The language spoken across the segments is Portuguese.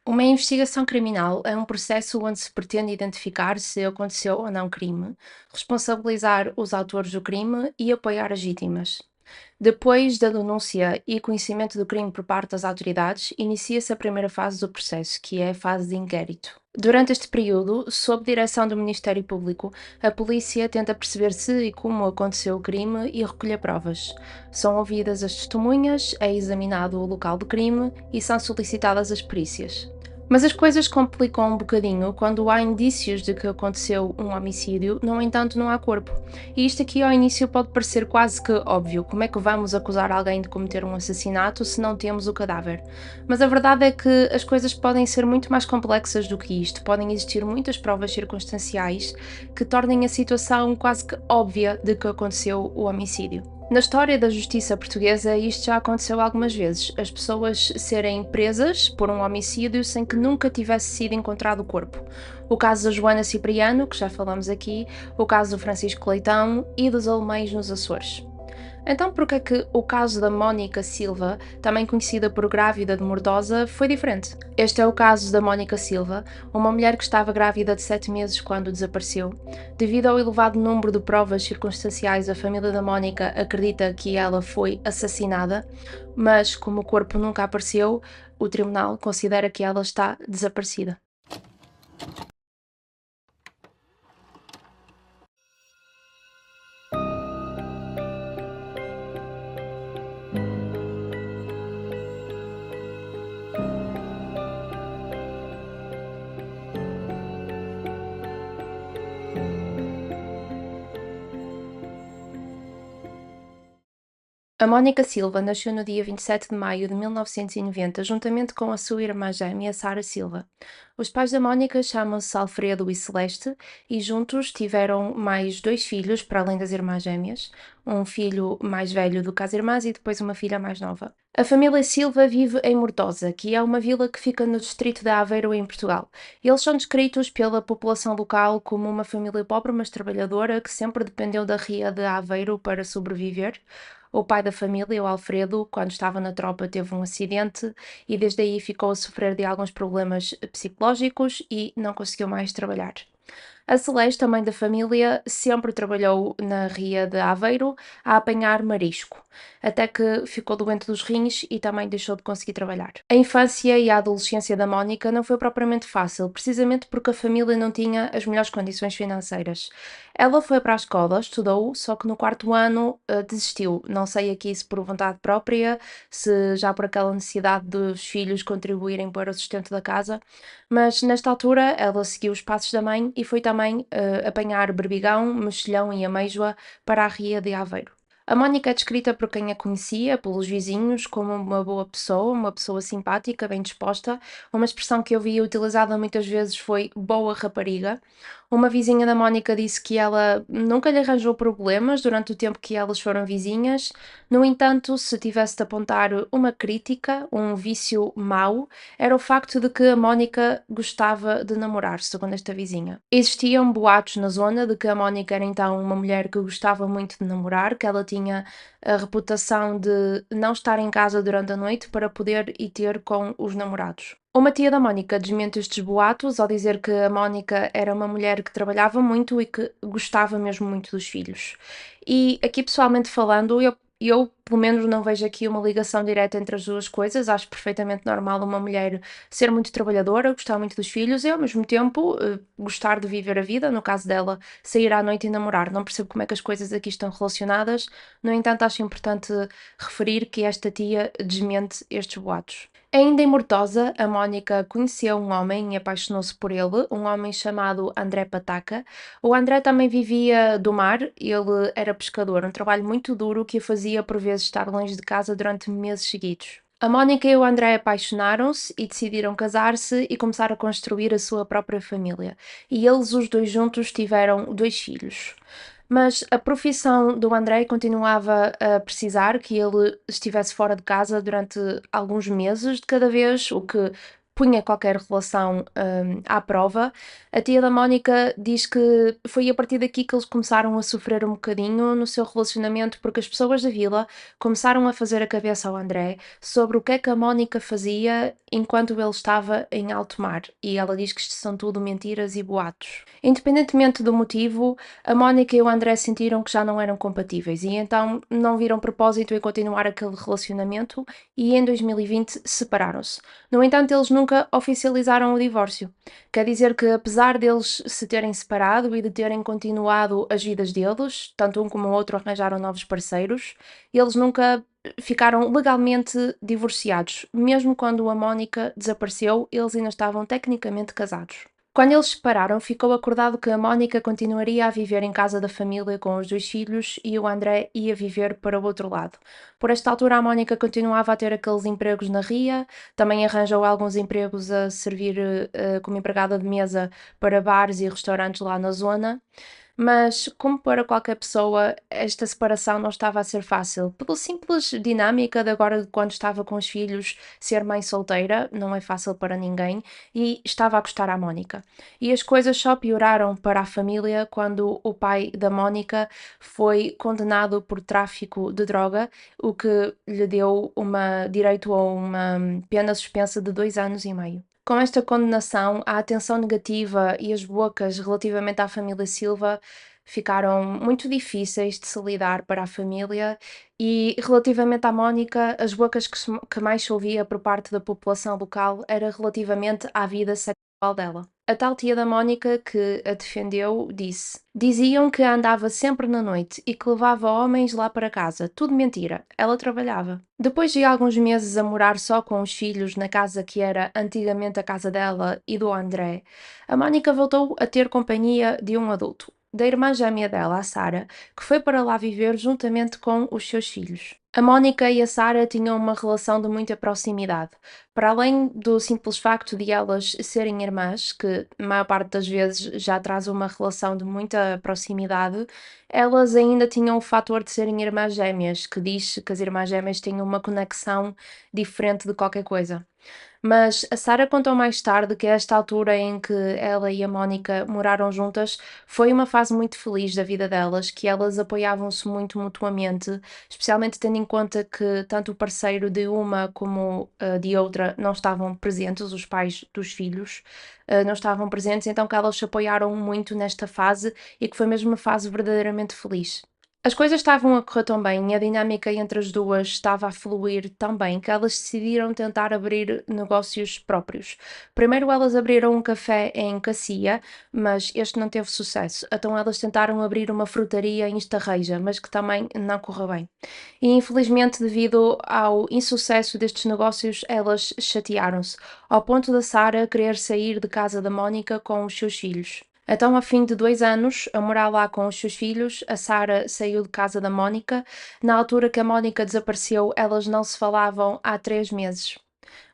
Uma investigação criminal é um processo onde se pretende identificar se aconteceu ou não crime, responsabilizar os autores do crime e apoiar as vítimas. Depois da denúncia e conhecimento do crime por parte das autoridades, inicia-se a primeira fase do processo, que é a fase de inquérito. Durante este período, sob direção do Ministério Público, a polícia tenta perceber se e como aconteceu o crime e recolher provas. São ouvidas as testemunhas, é examinado o local do crime e são solicitadas as perícias. Mas as coisas complicam um bocadinho quando há indícios de que aconteceu um homicídio, no entanto não há corpo. E isto aqui ao início pode parecer quase que óbvio, como é que vamos acusar alguém de cometer um assassinato se não temos o cadáver? Mas a verdade é que as coisas podem ser muito mais complexas do que isto, podem existir muitas provas circunstanciais que tornem a situação quase que óbvia de que aconteceu o homicídio. Na história da justiça portuguesa, isto já aconteceu algumas vezes. As pessoas serem presas por um homicídio sem que nunca tivesse sido encontrado o corpo. O caso da Joana Cipriano, que já falamos aqui, o caso do Francisco Leitão e dos alemães nos Açores. Então, por que é que o caso da Mónica Silva, também conhecida por grávida de Mordosa, foi diferente? Este é o caso da Mónica Silva, uma mulher que estava grávida de 7 meses quando desapareceu. Devido ao elevado número de provas circunstanciais, a família da Mónica acredita que ela foi assassinada, mas como o corpo nunca apareceu, o tribunal considera que ela está desaparecida. A Mónica Silva nasceu no dia 27 de maio de 1990, juntamente com a sua irmã gêmea Sara Silva. Os pais da Mónica chamam-se Alfredo e Celeste e juntos tiveram mais dois filhos, para além das irmãs gêmeas, um filho mais velho do que as irmãs e depois uma filha mais nova. A família Silva vive em Mortosa, que é uma vila que fica no distrito de Aveiro, em Portugal. Eles são descritos pela população local como uma família pobre, mas trabalhadora, que sempre dependeu da ria de Aveiro para sobreviver. O pai da família, o Alfredo, quando estava na tropa, teve um acidente e desde aí ficou a sofrer de alguns problemas psicológicos e não conseguiu mais trabalhar. A Celeste, a mãe da família, sempre trabalhou na ria de Aveiro a apanhar marisco, até que ficou doente dos rins e também deixou de conseguir trabalhar. A infância e a adolescência da Mónica não foi propriamente fácil, precisamente porque a família não tinha as melhores condições financeiras. Ela foi para a escola, estudou, só que no quarto ano desistiu. Não sei aqui se por vontade própria, se já por aquela necessidade dos filhos contribuírem para o sustento da casa, mas nesta altura ela seguiu os passos da mãe e foi também apanhar berbigão, mexilhão e ameijoa para a ria de Aveiro. A Mónica é descrita por quem a conhecia, pelos vizinhos, como uma boa pessoa, uma pessoa simpática, bem disposta. Uma expressão que eu vi utilizada muitas vezes foi boa rapariga. Uma vizinha da Mónica disse que ela nunca lhe arranjou problemas durante o tempo que elas foram vizinhas. No entanto, se tivesse de apontar uma crítica, um vício mau, era o facto de que a Mónica gostava de namorar, segundo esta vizinha. Existiam boatos na zona de que a Mónica era então uma mulher que gostava muito de namorar, que ela tinha a reputação de não estar em casa durante a noite para poder ir ter com os namorados. Uma tia da Mónica desmente estes boatos ao dizer que a Mónica era uma mulher que trabalhava muito e que gostava mesmo muito dos filhos. E aqui, pessoalmente falando, eu, pelo menos, não vejo aqui uma ligação direta entre as duas coisas. Acho perfeitamente normal uma mulher ser muito trabalhadora, gostar muito dos filhos e, ao mesmo tempo, gostar de viver a vida. No caso dela, sair à noite e namorar. Não percebo como é que as coisas aqui estão relacionadas. No entanto, acho importante referir que esta tia desmente estes boatos. Ainda em Mortosa, a Mónica conheceu um homem e apaixonou-se por ele, um homem chamado André Pataca. O André também vivia do mar, ele era pescador, um trabalho muito duro que o fazia por vezes estar longe de casa durante meses seguidos. A Mónica e o André apaixonaram-se e decidiram casar-se e começar a construir a sua própria família. E eles, os dois juntos, tiveram dois filhos. Mas a profissão do André continuava a precisar que ele estivesse fora de casa durante alguns meses de cada vez, o que punha qualquer relação, à prova. A tia da Mónica diz que foi a partir daqui que eles começaram a sofrer um bocadinho no seu relacionamento, porque as pessoas da vila começaram a fazer a cabeça ao André sobre o que é que a Mónica fazia enquanto ele estava em alto mar, e ela diz que isto são tudo mentiras e boatos. Independentemente do motivo, a Mónica e o André sentiram que já não eram compatíveis e então não viram propósito em continuar aquele relacionamento e em 2020 separaram-se. No entanto, eles nunca oficializaram o divórcio. Quer dizer que, apesar deles se terem separado e de terem continuado as vidas deles, tanto um como o outro arranjaram novos parceiros, eles nunca ficaram legalmente divorciados. Mesmo quando a Mónica desapareceu, eles ainda estavam tecnicamente casados. Quando eles se separaram, ficou acordado que a Mónica continuaria a viver em casa da família com os dois filhos e o André ia viver para o outro lado. Por esta altura, a Mónica continuava a ter aqueles empregos na RIA, também arranjou alguns empregos a servir como empregada de mesa para bares e restaurantes lá na zona. Mas, como para qualquer pessoa, esta separação não estava a ser fácil, pela simples dinâmica de agora, de quando estava com os filhos, ser mãe solteira, não é fácil para ninguém, e estava a custar à Mónica. E as coisas só pioraram para a família quando o pai da Mónica foi condenado por tráfico de droga, o que lhe deu direito a uma pena suspensa de 2 anos e meio. Com esta condenação, a atenção negativa e as bocas relativamente à família Silva ficaram muito difíceis de se lidar para a família e relativamente à Mónica, as bocas que mais se ouvia por parte da população local era relativamente à vida sexual dela. A tal tia da Mónica que a defendeu disse: diziam que andava sempre na noite e que levava homens lá para casa. Tudo mentira. Ela trabalhava. Depois de alguns meses a morar só com os filhos na casa que era antigamente a casa dela e do André, a Mónica voltou a ter companhia de um adulto, da irmã gêmea dela, a Sara, que foi para lá viver juntamente com os seus filhos. A Mónica e a Sara tinham uma relação de muita proximidade. Para além do simples facto de elas serem irmãs, que a maior parte das vezes já traz uma relação de muita proximidade, elas ainda tinham o fator de serem irmãs gêmeas, que diz que as irmãs gêmeas têm uma conexão diferente de qualquer coisa. Mas a Sara contou mais tarde que esta altura em que ela e a Mónica moraram juntas foi uma fase muito feliz da vida delas, que elas apoiavam-se muito mutuamente, especialmente tendo em conta que tanto o parceiro de uma como de outra não estavam presentes, os pais dos filhos não estavam presentes, então que elas se apoiaram muito nesta fase e que foi mesmo uma fase verdadeiramente feliz. As coisas estavam a correr tão bem e a dinâmica entre as duas estava a fluir tão bem que elas decidiram tentar abrir negócios próprios. Primeiro elas abriram um café em Cacia, mas este não teve sucesso. Então elas tentaram abrir uma frutaria em Estarreja, mas que também não correu bem. E infelizmente, devido ao insucesso destes negócios, elas chatearam-se, ao ponto da Sara querer sair de casa da Mónica com os seus filhos. Então, ao fim de 2 anos, a morar lá com os seus filhos, a Sara saiu de casa da Mónica. Na altura que a Mónica desapareceu, elas não se falavam há 3 meses.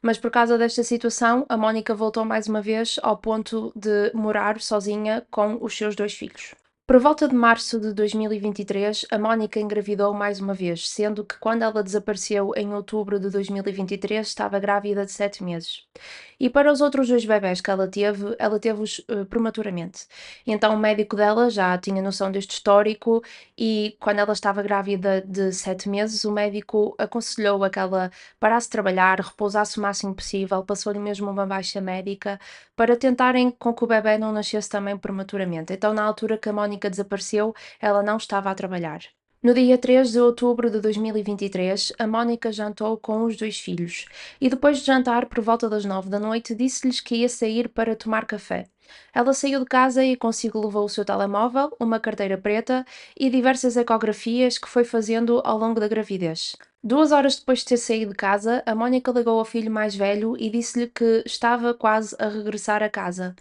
Mas por causa desta situação, a Mónica voltou mais uma vez ao ponto de morar sozinha com os seus dois filhos. Por volta de março de 2023, a Mónica engravidou mais uma vez, sendo que quando ela desapareceu em outubro de 2023 estava grávida de 7 meses. E para os outros dois bebés que ela teve-os prematuramente. Então o médico dela já tinha noção deste histórico e quando ela estava grávida de 7 meses, o médico aconselhou a que ela parasse de trabalhar, repousasse o máximo possível, passou-lhe mesmo uma baixa médica para tentarem com que o bebé não nascesse também prematuramente. Então, na altura que a Mónica desapareceu, ela não estava a trabalhar. No dia 3 de outubro de 2023, a Mónica jantou com os dois filhos e depois de jantar, por volta das 9 da noite, disse-lhes que ia sair para tomar café. Ela saiu de casa e consigo levou o seu telemóvel, uma carteira preta e diversas ecografias que foi fazendo ao longo da gravidez. 2 horas depois de ter saído de casa, a Mónica ligou ao filho mais velho e disse-lhe que estava quase a regressar a casa.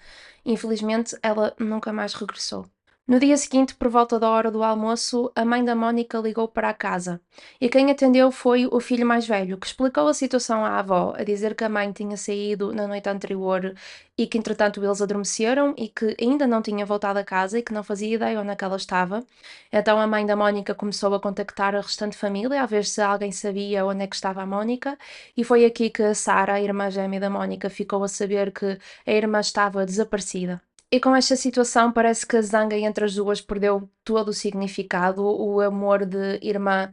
Infelizmente, ela nunca mais regressou. No dia seguinte, por volta da hora do almoço, a mãe da Mónica ligou para a casa e quem atendeu foi o filho mais velho, que explicou a situação à avó, a dizer que a mãe tinha saído na noite anterior e que, entretanto, eles adormeceram e que ainda não tinha voltado a casa e que não fazia ideia onde é que ela estava. Então, a mãe da Mónica começou a contactar a restante família a ver se alguém sabia onde é que estava a Mónica, e foi aqui que a Sara, a irmã gêmea da Mónica, ficou a saber que a irmã estava desaparecida. E com esta situação parece que a zanga entre as duas perdeu todo o significado, o amor de irmã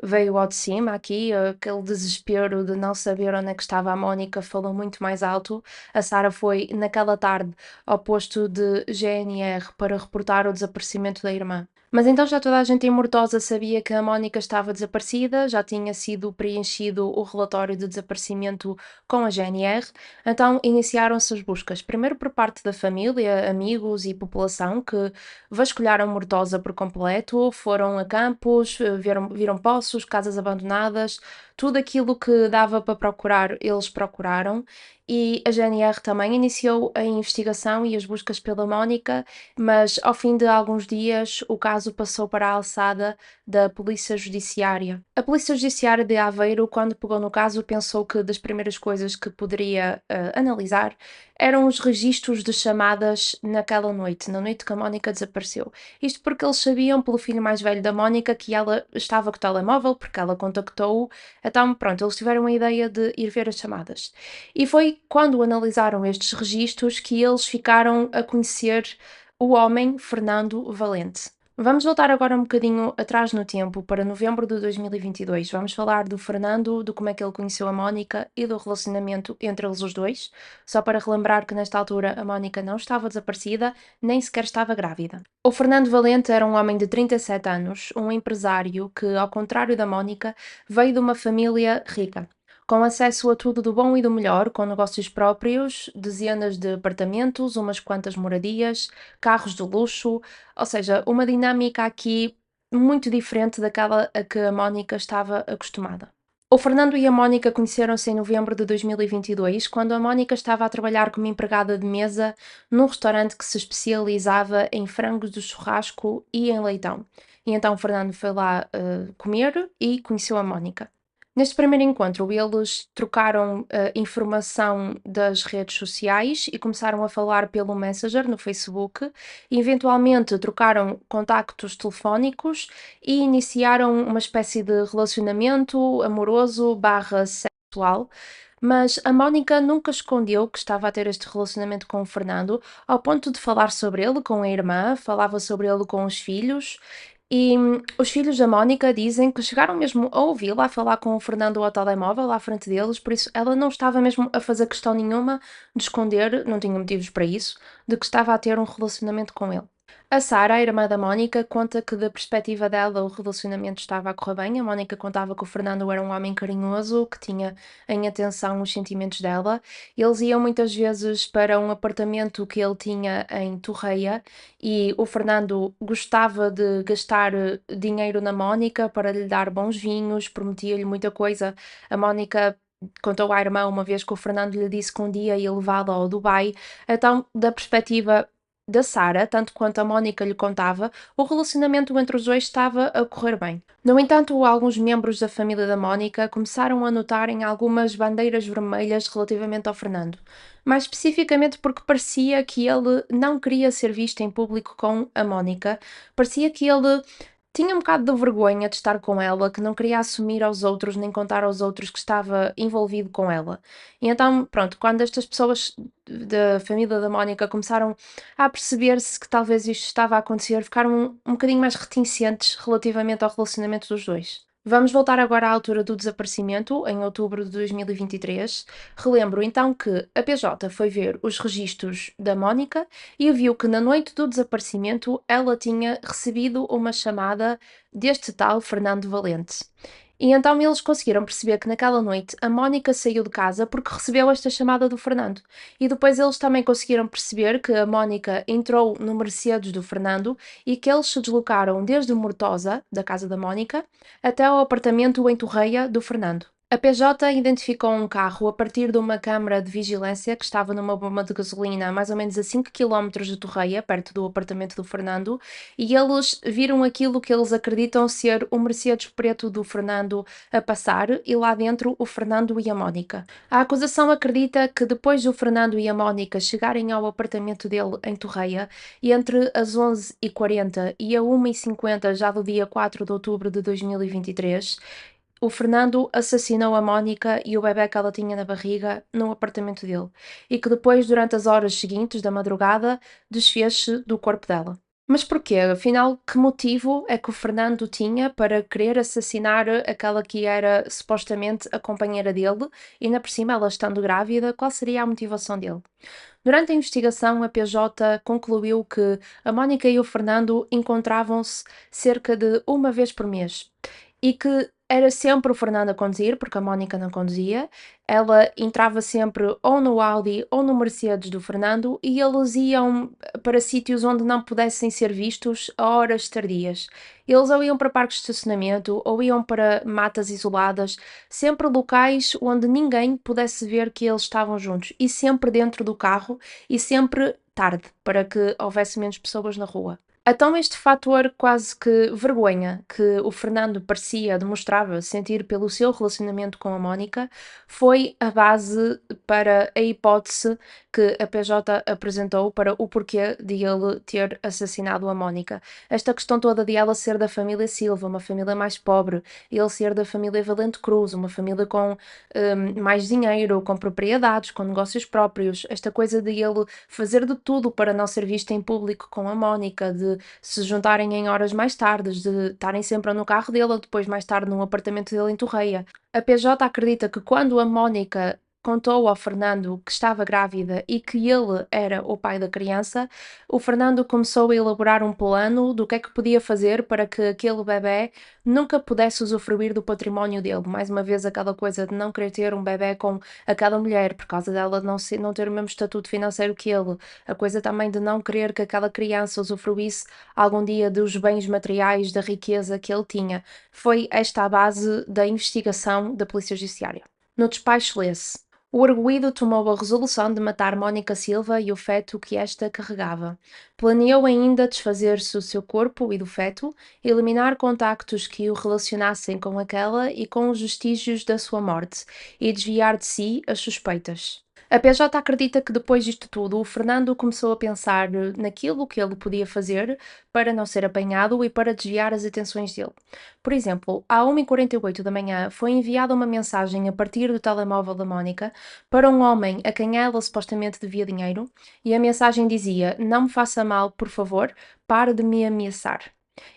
veio ao de cima aqui, aquele desespero de não saber onde é que estava a Mónica falou muito mais alto. A Sara foi, naquela tarde, ao posto de GNR para reportar o desaparecimento da irmã. Mas então já toda a gente em Mortosa sabia que a Mónica estava desaparecida, já tinha sido preenchido o relatório de desaparecimento com a GNR, então iniciaram-se as buscas, primeiro por parte da família, amigos e população que vasculharam Mortosa por completo, foram a campos, viram poços, casas abandonadas, tudo aquilo que dava para procurar, eles procuraram. E a GNR também iniciou a investigação e as buscas pela Mónica, mas ao fim de alguns dias o caso passou para a alçada da Polícia Judiciária. A Polícia Judiciária de Aveiro, quando pegou no caso, pensou que das primeiras coisas que poderia analisar eram os registros de chamadas naquela noite, na noite que a Mónica desapareceu. Isto porque eles sabiam, pelo filho mais velho da Mónica, que ela estava com o telemóvel, porque ela contactou-o. Então, pronto, eles tiveram a ideia de ir ver as chamadas. E foi quando analisaram estes registros que eles ficaram a conhecer o homem Fernando Valente. Vamos voltar agora um bocadinho atrás no tempo, para novembro de 2022. Vamos falar do Fernando, de como é que ele conheceu a Mónica e do relacionamento entre eles os dois. Só para relembrar que nesta altura a Mónica não estava desaparecida, nem sequer estava grávida. O Fernando Valente era um homem de 37 anos, um empresário que, ao contrário da Mónica, veio de uma família rica, com acesso a tudo do bom e do melhor, com negócios próprios, dezenas de apartamentos, umas quantas moradias, carros de luxo, ou seja, uma dinâmica aqui muito diferente daquela a que a Mónica estava acostumada. O Fernando e a Mónica conheceram-se em novembro de 2022, quando a Mónica estava a trabalhar como empregada de mesa num restaurante que se especializava em frangos de churrasco e em leitão. E então o Fernando foi lá comer e conheceu a Mónica. Neste primeiro encontro, eles trocaram informação das redes sociais e começaram a falar pelo Messenger no Facebook, e eventualmente trocaram contactos telefónicos e iniciaram uma espécie de relacionamento amoroso barra sexual. Mas a Mónica nunca escondeu que estava a ter este relacionamento com o Fernando, ao ponto de falar sobre ele com a irmã, falava sobre ele com os filhos, e os filhos da Mónica dizem que chegaram mesmo a ouvi-la a falar com o Fernando ao telemóvel à frente deles, por isso ela não estava mesmo a fazer questão nenhuma de esconder, não tinha motivos para isso, de que estava a ter um relacionamento com ele. A Sara, a irmã da Mónica, conta que da perspectiva dela o relacionamento estava a correr bem. A Mónica contava que o Fernando era um homem carinhoso, que tinha em atenção os sentimentos dela. Eles iam muitas vezes para um apartamento que ele tinha em Torreia e o Fernando gostava de gastar dinheiro na Mónica para lhe dar bons vinhos, prometia-lhe muita coisa. A Mónica contou à irmã uma vez que o Fernando lhe disse que um dia ia levá-la ao Dubai. Então, da perspectiva da Sara, tanto quanto a Mónica lhe contava, o relacionamento entre os dois estava a correr bem. No entanto, alguns membros da família da Mónica começaram a notarem algumas bandeiras vermelhas relativamente ao Fernando, mais especificamente porque parecia que ele não queria ser visto em público com a Mónica, parecia que ele tinha um bocado de vergonha de estar com ela, que não queria assumir aos outros, nem contar aos outros que estava envolvido com ela. E então, pronto, quando estas pessoas da família da Mónica começaram a perceber-se que talvez isto estava a acontecer, ficaram um bocadinho mais reticentes relativamente ao relacionamento dos dois. Vamos voltar agora à altura do desaparecimento, em outubro de 2023. Relembro então que a PJ foi ver os registros da Mónica e viu que na noite do desaparecimento ela tinha recebido uma chamada deste tal Fernando Valente. E então eles conseguiram perceber que naquela noite a Mónica saiu de casa porque recebeu esta chamada do Fernando. E depois eles também conseguiram perceber que a Mónica entrou no Mercedes do Fernando e que eles se deslocaram desde Mortosa, da casa da Mónica, até ao apartamento em Torreia do Fernando. A PJ identificou um carro a partir de uma câmara de vigilância que estava numa bomba de gasolina mais ou menos a 5 quilómetros de Torreia, perto do apartamento do Fernando, e eles viram aquilo que eles acreditam ser o Mercedes preto do Fernando a passar e lá dentro o Fernando e a Mónica. A acusação acredita que depois do Fernando e a Mónica chegarem ao apartamento dele em Torreia, e entre as 11h40 e a 1h50 já do dia 4 de outubro de 2023, o Fernando assassinou a Mónica e o bebé que ela tinha na barriga no apartamento dele, e que depois, durante as horas seguintes da madrugada, desfez-se do corpo dela. Mas porquê? Afinal, que motivo é que o Fernando tinha para querer assassinar aquela que era supostamente a companheira dele, e ainda por cima ela estando grávida, qual seria a motivação dele? Durante a investigação, a PJ concluiu que a Mónica e o Fernando encontravam-se cerca de uma vez por mês e que era sempre o Fernando a conduzir, porque a Mónica não conduzia. Ela entrava sempre ou no Audi ou no Mercedes do Fernando e eles iam para sítios onde não pudessem ser vistos a horas tardias. Eles ou iam para parques de estacionamento ou iam para matas isoladas, sempre locais onde ninguém pudesse ver que eles estavam juntos e sempre dentro do carro e sempre tarde, para que houvesse menos pessoas na rua. Então, este fator quase que vergonha que o Fernando parecia, demonstrava sentir pelo seu relacionamento com a Mónica, foi a base para a hipótese que a PJ apresentou para o porquê de ele ter assassinado a Mónica. Esta questão toda de ela ser da família Silva, uma família mais pobre, ele ser da família Valente Cruz, uma família com mais dinheiro, com propriedades, com negócios próprios, esta coisa de ele fazer de tudo para não ser visto em público com a Mónica, de se juntarem em horas mais tardes, de estarem sempre no carro dele ou depois mais tarde num apartamento dele em Torreia. A PJ acredita que quando a Mónica contou ao Fernando que estava grávida e que ele era o pai da criança, o Fernando começou a elaborar um plano do que é que podia fazer para que aquele bebé nunca pudesse usufruir do património dele. Mais uma vez, aquela coisa de não querer ter um bebé com aquela mulher, por causa dela não ter o mesmo estatuto financeiro que ele. A coisa também de não querer que aquela criança usufruísse algum dia dos bens materiais, da riqueza que ele tinha. Foi esta a base da investigação da Polícia Judiciária. No despacho lê-se: o arguido tomou a resolução de matar Mónica Silva e o feto que esta carregava. Planeou ainda desfazer-se do seu corpo e do feto, eliminar contactos que o relacionassem com aquela e com os vestígios da sua morte, e desviar de si as suspeitas. A PJ acredita que depois disto tudo, o Fernando começou a pensar naquilo que ele podia fazer para não ser apanhado e para desviar as atenções dele. Por exemplo, à 1h48 da manhã foi enviada uma mensagem a partir do telemóvel da Mónica para um homem a quem ela supostamente devia dinheiro, e a mensagem dizia: "Não me faça mal, por favor, pare de me ameaçar."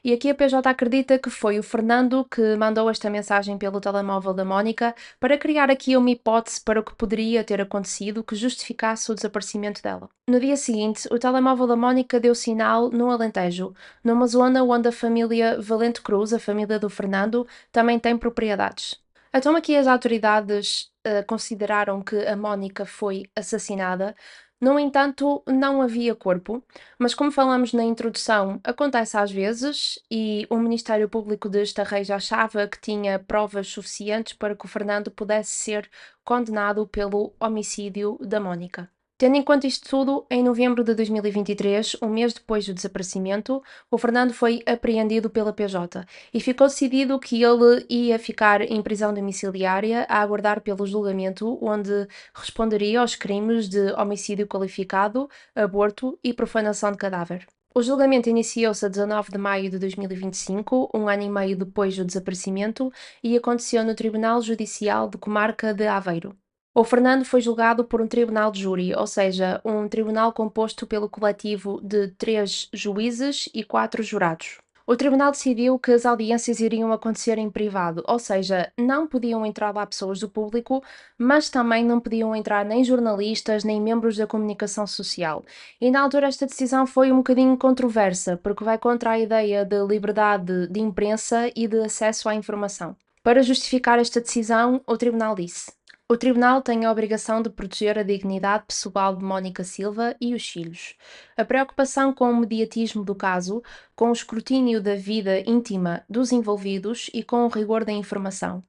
E aqui a PJ acredita que foi o Fernando que mandou esta mensagem pelo telemóvel da Mónica para criar aqui uma hipótese para o que poderia ter acontecido que justificasse o desaparecimento dela. No dia seguinte, o telemóvel da Mónica deu sinal no Alentejo, numa zona onde a família Valente Cruz, a família do Fernando, também tem propriedades. Então aqui as autoridades consideraram que a Mónica foi assassinada. No entanto, não havia corpo, mas como falamos na introdução, acontece às vezes e o Ministério Público de Estarreja já achava que tinha provas suficientes para que o Fernando pudesse ser condenado pelo homicídio da Mónica. Tendo em conta isto tudo, em novembro de 2023, um mês depois do desaparecimento, o Fernando foi apreendido pela PJ e ficou decidido que ele ia ficar em prisão domiciliária a aguardar pelo julgamento, onde responderia aos crimes de homicídio qualificado, aborto e profanação de cadáver. O julgamento iniciou-se a 19 de maio de 2025, um ano e meio depois do desaparecimento, e aconteceu no Tribunal Judicial de Comarca de Aveiro. O Fernando foi julgado por um tribunal de júri, ou seja, um tribunal composto pelo coletivo de 3 juízes e 4 jurados. O tribunal decidiu que as audiências iriam acontecer em privado, ou seja, não podiam entrar lá pessoas do público, mas também não podiam entrar nem jornalistas nem membros da comunicação social. E na altura esta decisão foi um bocadinho controversa, porque vai contra a ideia de liberdade de imprensa e de acesso à informação. Para justificar esta decisão, o tribunal disse: O tribunal tem a obrigação de proteger a dignidade pessoal de Mónica Silva e os filhos. A preocupação com o mediatismo do caso, com o escrutínio da vida íntima dos envolvidos e com o rigor da informação.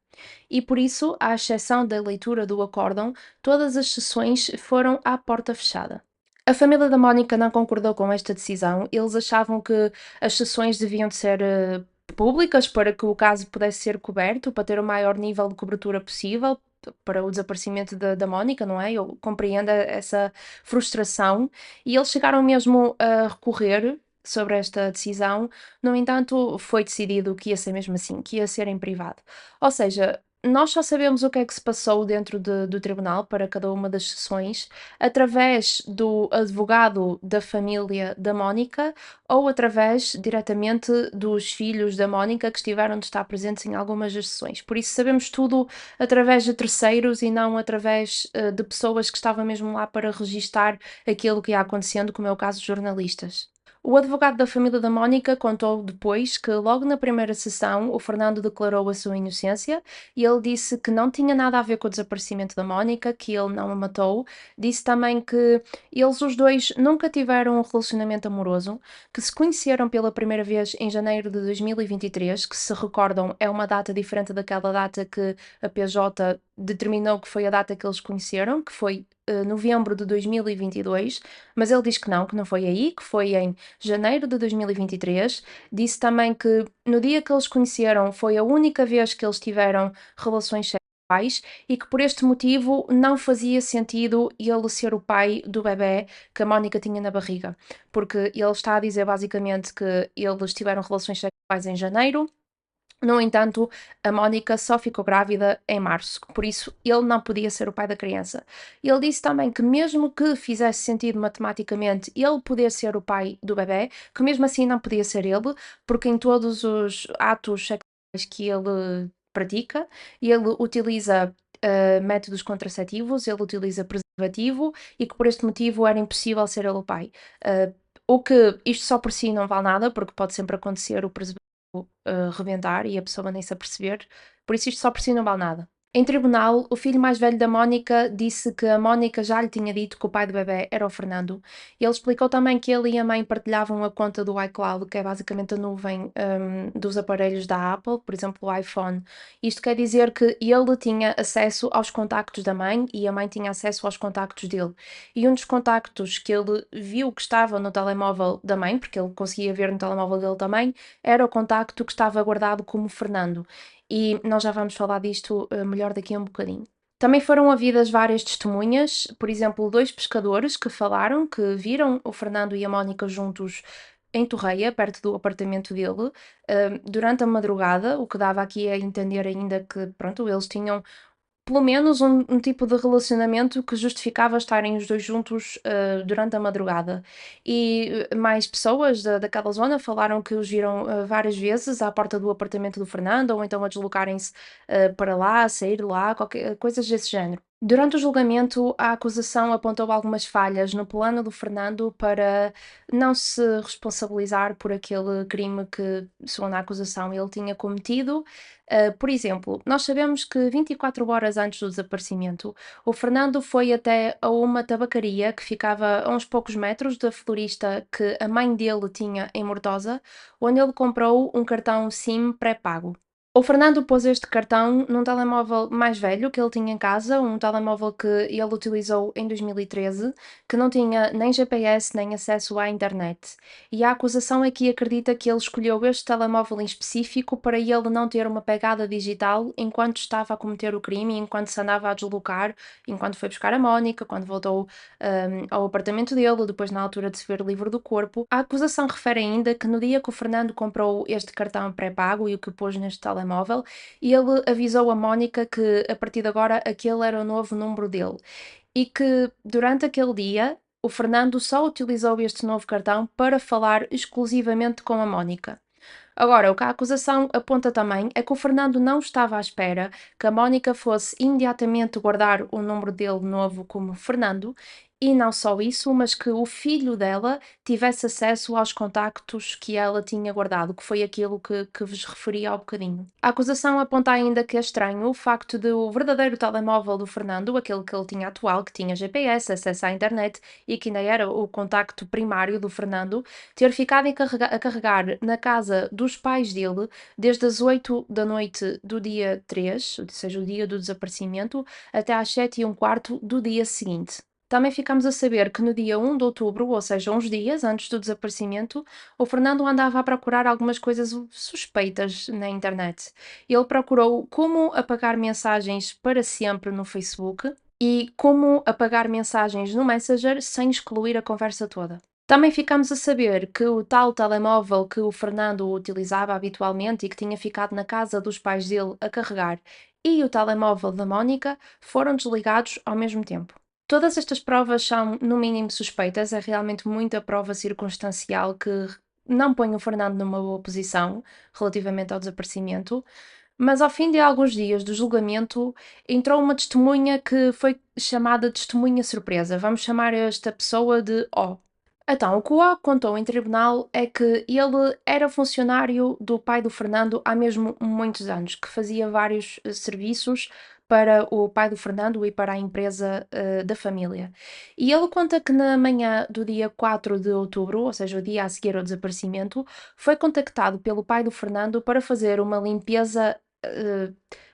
E por isso, à exceção da leitura do acórdão, todas as sessões foram à porta fechada. A família da Mónica não concordou com esta decisão. Eles achavam que as sessões deviam de ser públicas para que o caso pudesse ser coberto, para ter o maior nível de cobertura possível para o desaparecimento da Mónica, não é? Eu compreendo essa frustração e eles chegaram mesmo a recorrer sobre esta decisão. No entanto, foi decidido que ia ser mesmo assim, que ia ser em privado. Ou seja, nós só sabemos o que é que se passou dentro do tribunal para cada uma das sessões através do advogado da família da Mónica ou através diretamente dos filhos da Mónica que estiveram de estar presentes em algumas das sessões. Por isso sabemos tudo através de terceiros e não através de pessoas que estavam mesmo lá para registar aquilo que ia acontecendo, como é o caso de jornalistas. O advogado da família da Mónica contou depois que, logo na primeira sessão, o Fernando declarou a sua inocência e ele disse que não tinha nada a ver com o desaparecimento da Mónica, que ele não a matou. Disse também que eles, os dois, nunca tiveram um relacionamento amoroso, que se conheceram pela primeira vez em janeiro de 2023, que, se recordam, é uma data diferente daquela data que a PJ determinou que foi a data que eles conheceram, que foi novembro de 2022, mas ele diz que não foi aí, que foi em janeiro de 2023. Disse também que no dia que eles conheceram foi a única vez que eles tiveram relações sexuais e que por este motivo não fazia sentido ele ser o pai do bebé que a Mónica tinha na barriga, porque ele está a dizer basicamente que eles tiveram relações sexuais em janeiro. No entanto, a Mónica só ficou grávida em março, por isso ele não podia ser o pai da criança. Ele disse também que, mesmo que fizesse sentido matematicamente ele poder ser o pai do bebê, que mesmo assim não podia ser ele, porque em todos os atos sexuais que ele pratica, ele utiliza métodos contraceptivos, ele utiliza preservativo e que por este motivo era impossível ser ele o pai. Uh, o que isto só por si não vale nada, porque pode sempre acontecer o preservativo rebentar e a pessoa nem se aperceber, por isso isto só por si não vale nada. Em tribunal, o filho mais velho da Mónica disse que a Mónica já lhe tinha dito que o pai do bebê era o Fernando. Ele explicou também que ele e a mãe partilhavam a conta do iCloud, que é basicamente a nuvem dos aparelhos da Apple, por exemplo, o iPhone. Isto quer dizer que ele tinha acesso aos contactos da mãe e a mãe tinha acesso aos contactos dele. E um dos contactos que ele viu que estava no telemóvel da mãe, porque ele conseguia ver no telemóvel dele também, era o contacto que estava guardado como Fernando. E nós já vamos falar disto melhor daqui a um bocadinho. Também foram havidas várias testemunhas, por exemplo, dois pescadores que falaram que viram o Fernando e a Mónica juntos em Torreia, perto do apartamento dele, durante a madrugada, o que dava aqui a entender ainda que, pronto, eles tinham pelo menos um tipo de relacionamento que justificava estarem os dois juntos durante a madrugada. E mais pessoas daquela zona falaram que os viram várias vezes à porta do apartamento do Fernando, ou então a deslocarem-se para lá, a sair de lá, coisas desse género. Durante o julgamento, a acusação apontou algumas falhas no plano do Fernando para não se responsabilizar por aquele crime que, segundo a acusação, ele tinha cometido. Por exemplo, nós sabemos que 24 horas antes do desaparecimento, o Fernando foi até a uma tabacaria que ficava a uns poucos metros da florista que a mãe dele tinha em Mortosa, onde ele comprou um cartão SIM pré-pago. O Fernando pôs este cartão num telemóvel mais velho que ele tinha em casa, um telemóvel que ele utilizou em 2013, que não tinha nem GPS nem acesso à internet. E a acusação aqui acredita que ele escolheu este telemóvel em específico para ele não ter uma pegada digital enquanto estava a cometer o crime, enquanto se andava a deslocar, enquanto foi buscar a Mónica, quando voltou ao apartamento dele, depois na altura de se ver livre do corpo. A acusação refere ainda que no dia que o Fernando comprou este cartão pré-pago e o que pôs neste telemóvel, ele avisou a Mónica que a partir de agora aquele era o novo número dele e que durante aquele dia o Fernando só utilizou este novo cartão para falar exclusivamente com a Mónica. Agora, o que a acusação aponta também é que o Fernando não estava à espera que a Mónica fosse imediatamente guardar o número dele novo como Fernando E não só isso, mas que o filho dela tivesse acesso aos contactos que ela tinha guardado, que foi aquilo que vos referi há bocadinho. A acusação aponta ainda que é estranho o facto de o verdadeiro telemóvel do Fernando, aquele que ele tinha atual, que tinha GPS, acesso à internet e que ainda era o contacto primário do Fernando, ter ficado a carregar na casa dos pais dele desde as 8 da noite do dia 3, ou seja, o dia do desaparecimento, até às 7h15 do dia seguinte. Também ficamos a saber que no dia 1 de outubro, ou seja, uns dias antes do desaparecimento, o Fernando andava a procurar algumas coisas suspeitas na internet. Ele procurou como apagar mensagens para sempre no Facebook e como apagar mensagens no Messenger sem excluir a conversa toda. Também ficamos a saber que o tal telemóvel que o Fernando utilizava habitualmente e que tinha ficado na casa dos pais dele a carregar e o telemóvel da Mónica foram desligados ao mesmo tempo. Todas estas provas são, no mínimo, suspeitas, é realmente muita prova circunstancial que não põe o Fernando numa boa posição relativamente ao desaparecimento, mas ao fim de alguns dias do julgamento entrou uma testemunha que foi chamada testemunha surpresa. Vamos chamar esta pessoa de O. Então, o que o O contou em tribunal é que ele era funcionário do pai do Fernando há mesmo muitos anos, que fazia vários serviços para o pai do Fernando e para a empresa da família. E ele conta que na manhã do dia 4 de outubro, ou seja, o dia a seguir ao desaparecimento, foi contactado pelo pai do Fernando para fazer uma limpeza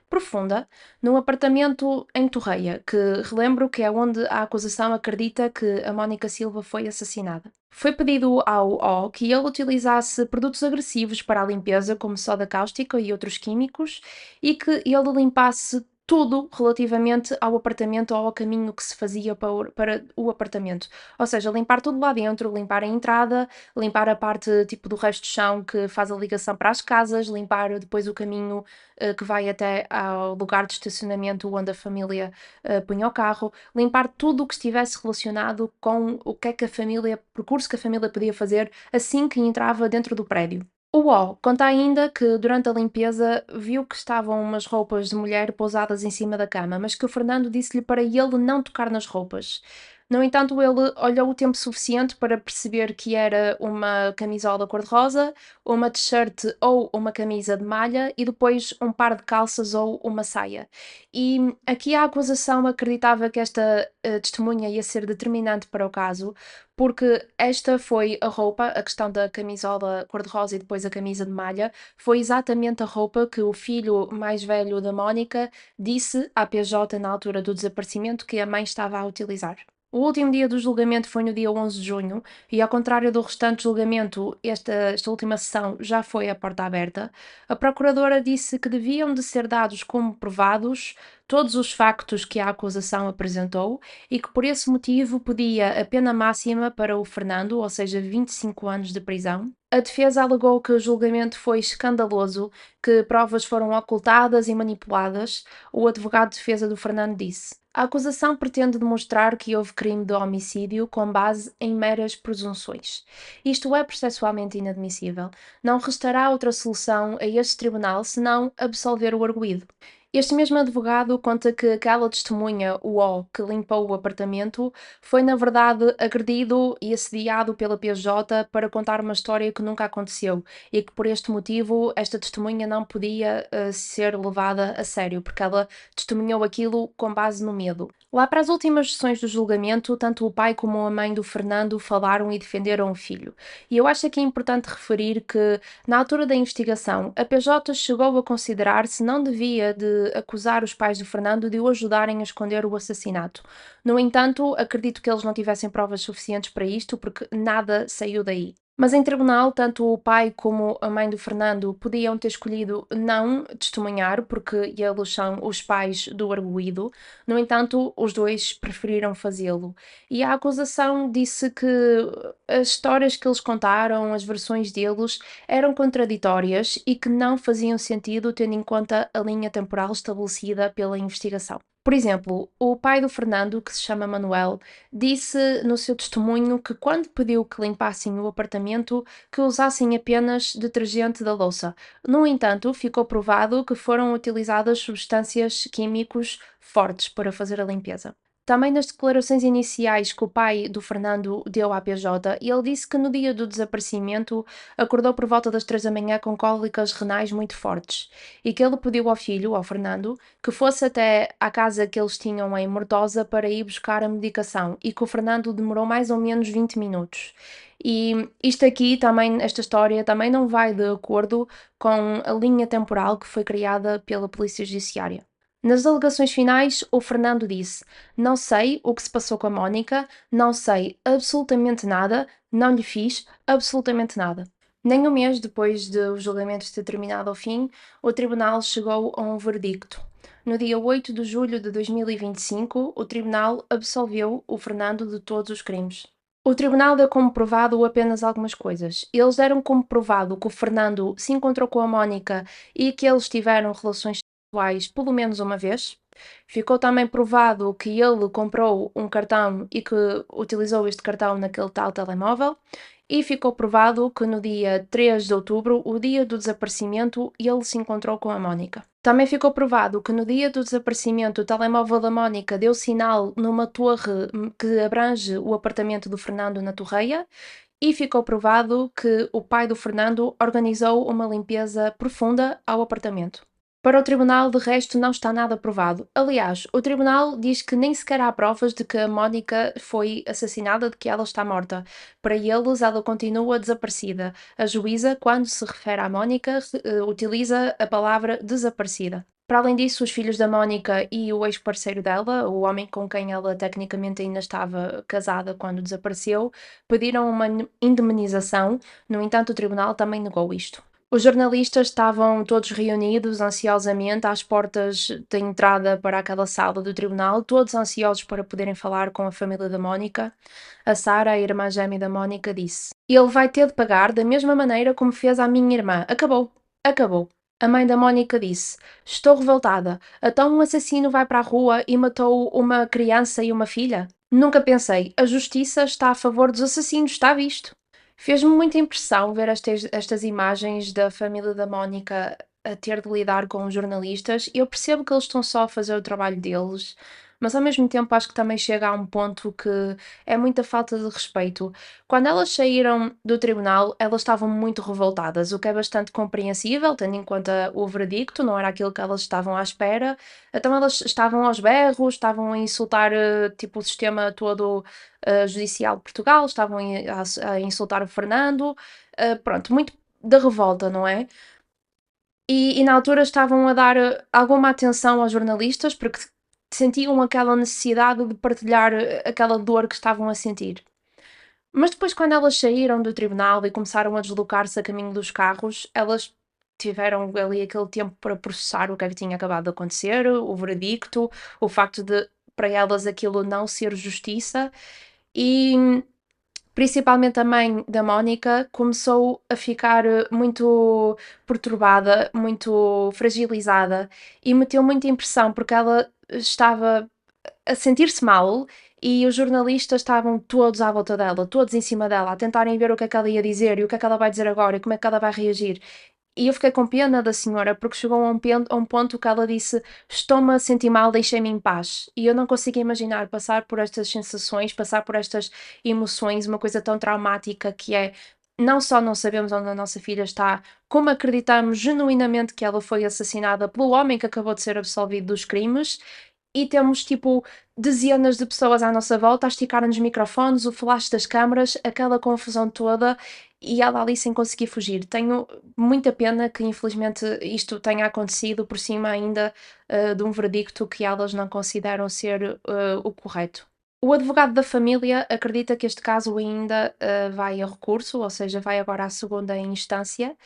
profunda num apartamento em Torreia, que relembro que é onde a acusação acredita que a Mónica Silva foi assassinada. Foi pedido ao O que ele utilizasse produtos agressivos para a limpeza, como soda cáustica e outros químicos, e que ele limpasse tudo relativamente ao apartamento ou ao caminho que se fazia para o apartamento. Ou seja, limpar tudo lá dentro, limpar a entrada, limpar a parte tipo do resto de chão que faz a ligação para as casas, limpar depois o caminho que vai até ao lugar de estacionamento onde a família punha o carro, limpar tudo o que estivesse relacionado com o que é que a família, percurso que a família podia fazer assim que entrava dentro do prédio. O O conta ainda que durante a limpeza viu que estavam umas roupas de mulher pousadas em cima da cama, mas que o Fernando disse-lhe para ele não tocar nas roupas. No entanto, ele olhou o tempo suficiente para perceber que era uma camisola cor-de-rosa, uma t-shirt ou uma camisa de malha e depois um par de calças ou uma saia. E aqui a acusação acreditava que esta testemunha ia ser determinante para o caso, porque esta foi a roupa, a questão da camisola cor-de-rosa e depois a camisa de malha, foi exatamente a roupa que o filho mais velho da Mónica disse à PJ na altura do desaparecimento que a mãe estava a utilizar. O último dia do julgamento foi no dia 11 de junho e, ao contrário do restante julgamento, esta última sessão já foi a porta aberta. A procuradora disse que deviam de ser dados como provados todos os factos que a acusação apresentou e que, por esse motivo, pedia a pena máxima para o Fernando, ou seja, 25 anos de prisão. A defesa alegou que o julgamento foi escandaloso, que provas foram ocultadas e manipuladas. O advogado de defesa do Fernando disse: a acusação pretende demonstrar que houve crime de homicídio com base em meras presunções. Isto é processualmente inadmissível. Não restará outra solução a este tribunal senão absolver o arguido. Este mesmo advogado conta que aquela testemunha, o O, que limpou o apartamento, foi na verdade agredido e assediado pela PJ para contar uma história que nunca aconteceu e que por este motivo esta testemunha não podia ser levada a sério, porque ela testemunhou aquilo com base no medo. Lá para as últimas sessões do julgamento, tanto o pai como a mãe do Fernando falaram e defenderam o filho. E eu acho que é importante referir que, na altura da investigação, a PJ chegou a considerar se não devia de acusar os pais do Fernando de o ajudarem a esconder o assassinato. No entanto, acredito que eles não tivessem provas suficientes para isto, porque nada saiu daí. Mas em tribunal, tanto o pai como a mãe do Fernando podiam ter escolhido não testemunhar, porque eles são os pais do arguido. No entanto, os dois preferiram fazê-lo. E a acusação disse que as histórias que eles contaram, as versões deles, eram contraditórias e que não faziam sentido tendo em conta a linha temporal estabelecida pela investigação. Por exemplo, o pai do Fernando, que se chama Manuel, disse no seu testemunho que quando pediu que limpassem o apartamento, que usassem apenas detergente da louça. No entanto, ficou provado que foram utilizadas substâncias químicos fortes para fazer a limpeza. Também nas declarações iniciais que o pai do Fernando deu à PJ, ele disse que no dia do desaparecimento acordou por volta das 3 da manhã com cólicas renais muito fortes e que ele pediu ao filho, ao Fernando, que fosse até à casa que eles tinham em Mortosa para ir buscar a medicação e que o Fernando demorou mais ou menos 20 minutos. E isto aqui também, esta história também não vai de acordo com a linha temporal que foi criada pela Polícia Judiciária. Nas alegações finais, o Fernando disse: Não sei o que se passou com a Mónica, não sei absolutamente nada, não lhe fiz absolutamente nada. Nem um mês depois de o julgamento ter terminado ao fim, o tribunal chegou a um verdicto. No dia 8 de julho de 2025, o tribunal absolveu o Fernando de todos os crimes. O tribunal deu como provado apenas algumas coisas. Eles deram como provado que o Fernando se encontrou com a Mónica e que eles tiveram relações sexuais pelo menos uma vez. Ficou também provado que ele comprou um cartão e que utilizou este cartão naquele tal telemóvel. E ficou provado que no dia 3 de outubro, o dia do desaparecimento, ele se encontrou com a Mónica. Também ficou provado que no dia do desaparecimento o telemóvel da Mónica deu sinal numa torre que abrange o apartamento do Fernando na Torreia e ficou provado que o pai do Fernando organizou uma limpeza profunda ao apartamento. Para o tribunal, de resto, não está nada provado. Aliás, o tribunal diz que nem sequer há provas de que a Mónica foi assassinada, de que ela está morta. Para eles, ela continua desaparecida. A juíza, quando se refere à Mónica, utiliza a palavra desaparecida. Para além disso, os filhos da Mónica e o ex-parceiro dela, o homem com quem ela tecnicamente ainda estava casada quando desapareceu, pediram uma indemnização. No entanto, o tribunal também negou isto. Os jornalistas estavam todos reunidos ansiosamente às portas da entrada para aquela sala do tribunal, todos ansiosos para poderem falar com a família da Mónica. A Sara, a irmã gêmea da Mónica, disse: Ele vai ter de pagar da mesma maneira como fez à minha irmã. Acabou. Acabou. A mãe da Mónica disse: Estou revoltada. Então um assassino vai para a rua e matou uma criança e uma filha? Nunca pensei. A justiça está a favor dos assassinos, está visto. Fez-me muita impressão ver estas imagens da família da Mónica a ter de lidar com os jornalistas. Eu percebo que eles estão só a fazer o trabalho deles, mas ao mesmo tempo acho que também chega a um ponto que é muita falta de respeito. Quando elas saíram do tribunal, elas estavam muito revoltadas, o que é bastante compreensível, tendo em conta o veredicto, não era aquilo que elas estavam à espera. Então elas estavam aos berros, estavam a insultar tipo o sistema todo judicial de Portugal, estavam a insultar o Fernando, pronto, muito da revolta, não é? E na altura estavam a dar alguma atenção aos jornalistas porque sentiam aquela necessidade de partilhar aquela dor que estavam a sentir. Mas depois, quando elas saíram do tribunal e começaram a deslocar-se a caminho dos carros, elas tiveram ali aquele tempo para processar o que é que tinha acabado de acontecer, o veredicto, o facto de para elas aquilo não ser justiça e principalmente a mãe da Mónica começou a ficar muito perturbada, muito fragilizada e meteu muita impressão porque ela estava a sentir-se mal e os jornalistas estavam todos à volta dela, todos em cima dela, a tentarem ver o que é que ela ia dizer e o que é que ela vai dizer agora e como é que ela vai reagir. E eu fiquei com pena da senhora, porque chegou a um ponto que ela disse: Estou-me a sentir mal, deixem-me em paz. E eu não consigo imaginar passar por estas sensações, passar por estas emoções, uma coisa tão traumática que é. Não só não sabemos onde a nossa filha está, como acreditamos genuinamente que ela foi assassinada pelo homem que acabou de ser absolvido dos crimes, e temos tipo dezenas de pessoas à nossa volta a esticar-nos microfones, o flash das câmaras, aquela confusão toda e ela ali sem conseguir fugir. Tenho muita pena que infelizmente isto tenha acontecido por cima ainda de um veredicto que elas não consideram ser o correto. O advogado da família acredita que este caso ainda vai a recurso, ou seja, vai agora à segunda instância.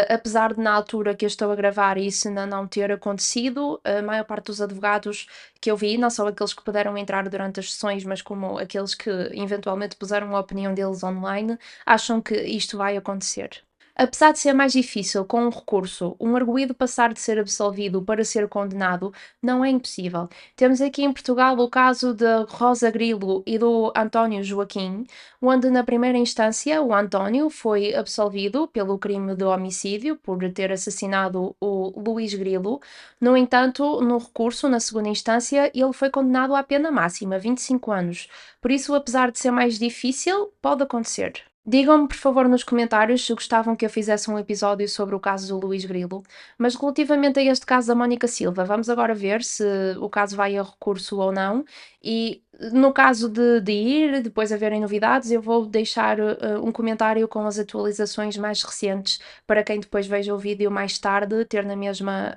Apesar de na altura que eu estou a gravar isso ainda não ter acontecido, a maior parte dos advogados que eu vi, não só aqueles que puderam entrar durante as sessões, mas como aqueles que eventualmente puseram a opinião deles online, acham que isto vai acontecer. Apesar de ser mais difícil com um recurso, um arguido passar de ser absolvido para ser condenado não é impossível. Temos aqui em Portugal o caso de Rosa Grilo e do António Joaquim, onde na primeira instância o António foi absolvido pelo crime de homicídio por ter assassinado o Luís Grilo. No entanto, no recurso, na segunda instância, ele foi condenado à pena máxima, 25 anos. Por isso, apesar de ser mais difícil, pode acontecer. Digam-me, por favor, nos comentários se gostavam que eu fizesse um episódio sobre o caso do Luís Grilo. Mas relativamente a este caso da Mónica Silva, vamos agora ver se o caso vai a recurso ou não. E no caso de ir, depois haverem novidades, eu vou deixar um comentário com as atualizações mais recentes para quem depois veja o vídeo mais tarde, ter na mesma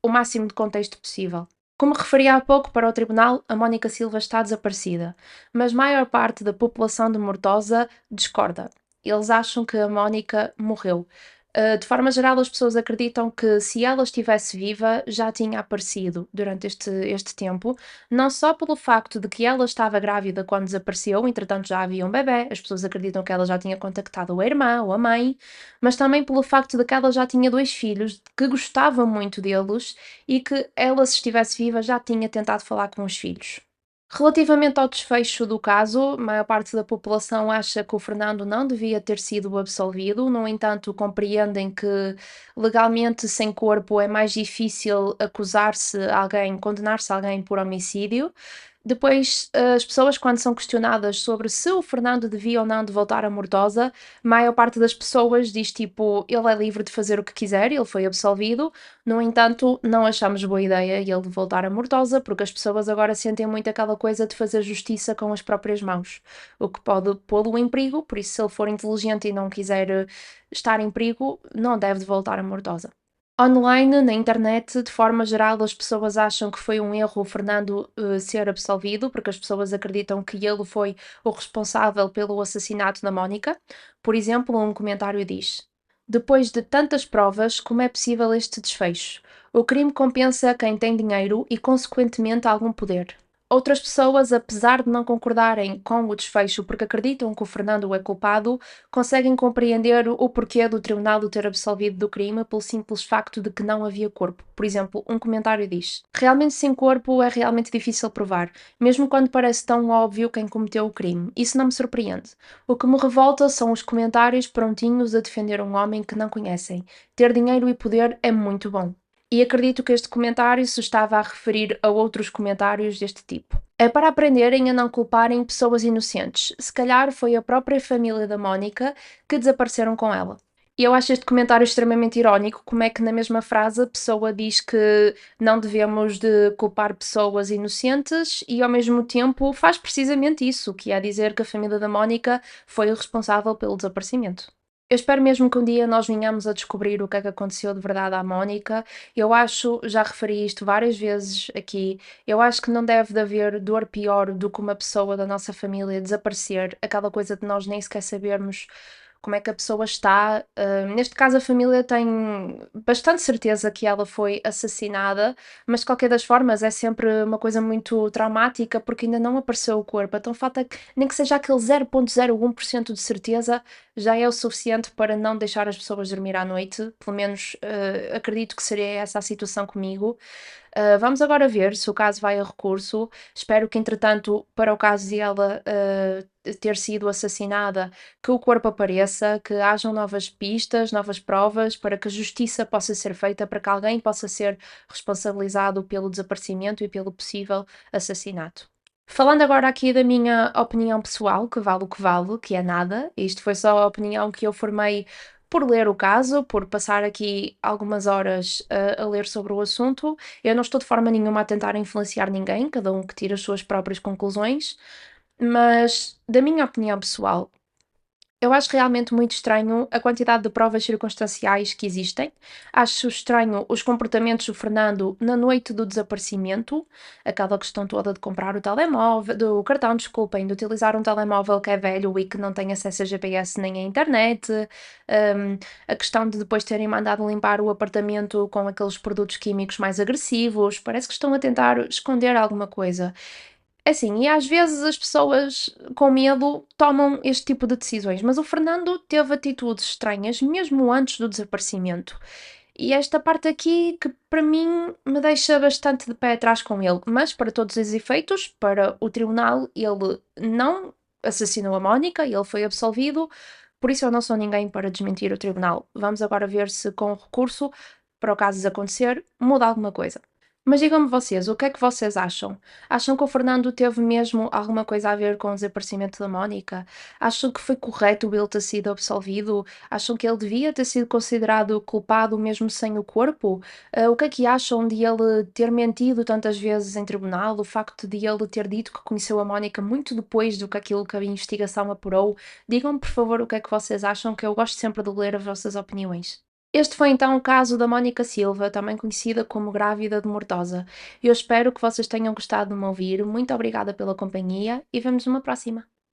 o máximo de contexto possível. Como referi há pouco para o tribunal, a Mónica Silva está desaparecida, mas maior parte da população de Mortosa discorda. Eles acham que a Mónica morreu. De forma geral, as pessoas acreditam que se ela estivesse viva, já tinha aparecido durante este tempo, não só pelo facto de que ela estava grávida quando desapareceu, entretanto já havia um bebê, as pessoas acreditam que ela já tinha contactado a irmã ou a mãe, mas também pelo facto de que ela já tinha dois filhos, que gostava muito deles e que ela, se estivesse viva, já tinha tentado falar com os filhos. Relativamente ao desfecho do caso, a maior parte da população acha que o Fernando não devia ter sido absolvido, no entanto, compreendem que legalmente sem corpo é mais difícil acusar-se alguém, condenar-se alguém por homicídio. Depois, as pessoas, quando são questionadas sobre se o Fernando devia ou não de voltar a Mortosa, a maior parte das pessoas diz tipo, ele é livre de fazer o que quiser, ele foi absolvido. No entanto, não achamos boa ideia ele voltar a Mortosa, porque as pessoas agora sentem muito aquela coisa de fazer justiça com as próprias mãos, o que pode pô-lo em perigo, por isso se ele for inteligente e não quiser estar em perigo, não deve de voltar a Mortosa. Online, na internet, de forma geral, as pessoas acham que foi um erro o Fernando ser absolvido, porque as pessoas acreditam que ele foi o responsável pelo assassinato da Mónica. Por exemplo, um comentário diz: Depois de tantas provas, como é possível este desfecho? O crime compensa quem tem dinheiro e, consequentemente, algum poder. Outras pessoas, apesar de não concordarem com o desfecho porque acreditam que o Fernando é culpado, conseguem compreender o porquê do tribunal o ter absolvido do crime pelo simples facto de que não havia corpo. Por exemplo, um comentário diz: Realmente sem corpo é realmente difícil provar, mesmo quando parece tão óbvio quem cometeu o crime. Isso não me surpreende. O que me revolta são os comentários prontinhos a defender um homem que não conhecem. Ter dinheiro e poder é muito bom. E acredito que este comentário se estava a referir a outros comentários deste tipo. É para aprenderem a não culparem pessoas inocentes. Se calhar foi a própria família da Mónica que desapareceram com ela. E eu acho este comentário extremamente irónico, como é que na mesma frase a pessoa diz que não devemos de culpar pessoas inocentes e ao mesmo tempo faz precisamente isso, que é dizer que a família da Mónica foi o responsável pelo desaparecimento. Eu espero mesmo que um dia nós venhamos a descobrir o que é que aconteceu de verdade à Mónica. Eu acho, já referi isto várias vezes aqui, eu acho que não deve de haver dor pior do que uma pessoa da nossa família desaparecer, aquela coisa de nós nem sequer sabermos como é que a pessoa está. Neste caso, a família tem bastante certeza que ela foi assassinada, mas de qualquer das formas é sempre uma coisa muito traumática porque ainda não apareceu o corpo. Então, falta nem que seja aquele 0,01% de certeza, já é o suficiente para não deixar as pessoas dormir à noite. Pelo menos acredito que seria essa a situação comigo. Vamos agora ver se o caso vai a recurso. Espero que, entretanto, para o caso de ela ter sido assassinada, que o corpo apareça, que hajam novas pistas, novas provas, para que a justiça possa ser feita, para que alguém possa ser responsabilizado pelo desaparecimento e pelo possível assassinato. Falando agora aqui da minha opinião pessoal, que vale o que vale, que é nada, isto foi só a opinião que eu formei por ler o caso, por passar aqui algumas horas a ler sobre o assunto. Eu não estou de forma nenhuma a tentar influenciar ninguém, cada um que tira as suas próprias conclusões, mas da minha opinião pessoal, eu acho realmente muito estranho a quantidade de provas circunstanciais que existem. Acho estranho os comportamentos do Fernando na noite do desaparecimento, aquela questão toda de comprar o telemóvel, do cartão, desculpem, de utilizar um telemóvel que é velho e que não tem acesso a GPS nem à internet, a questão de depois terem mandado limpar o apartamento com aqueles produtos químicos mais agressivos. Parece que estão a tentar esconder alguma coisa. É assim, e às vezes as pessoas com medo tomam este tipo de decisões, mas o Fernando teve atitudes estranhas mesmo antes do desaparecimento. E esta parte aqui que para mim me deixa bastante de pé atrás com ele, mas para todos os efeitos, para o tribunal, ele não assassinou a Mónica, ele foi absolvido, por isso eu não sou ninguém para desmentir o tribunal. Vamos agora ver se com o recurso, para o caso de acontecer, muda alguma coisa. Mas digam-me vocês, o que é que vocês acham? Acham que o Fernando teve mesmo alguma coisa a ver com o desaparecimento da Mónica? Acham que foi correto ele ter sido absolvido? Acham que ele devia ter sido considerado culpado mesmo sem o corpo? O que é que acham de ele ter mentido tantas vezes em tribunal? O facto de ele ter dito que conheceu a Mónica muito depois do que aquilo que a investigação apurou? Digam-me, por favor, o que é que vocês acham, que eu gosto sempre de ler as vossas opiniões. Este foi então o caso da Mónica Silva, também conhecida como Grávida de Mortosa. Eu espero que vocês tenham gostado de me ouvir. Muito obrigada pela companhia e vemos numa próxima.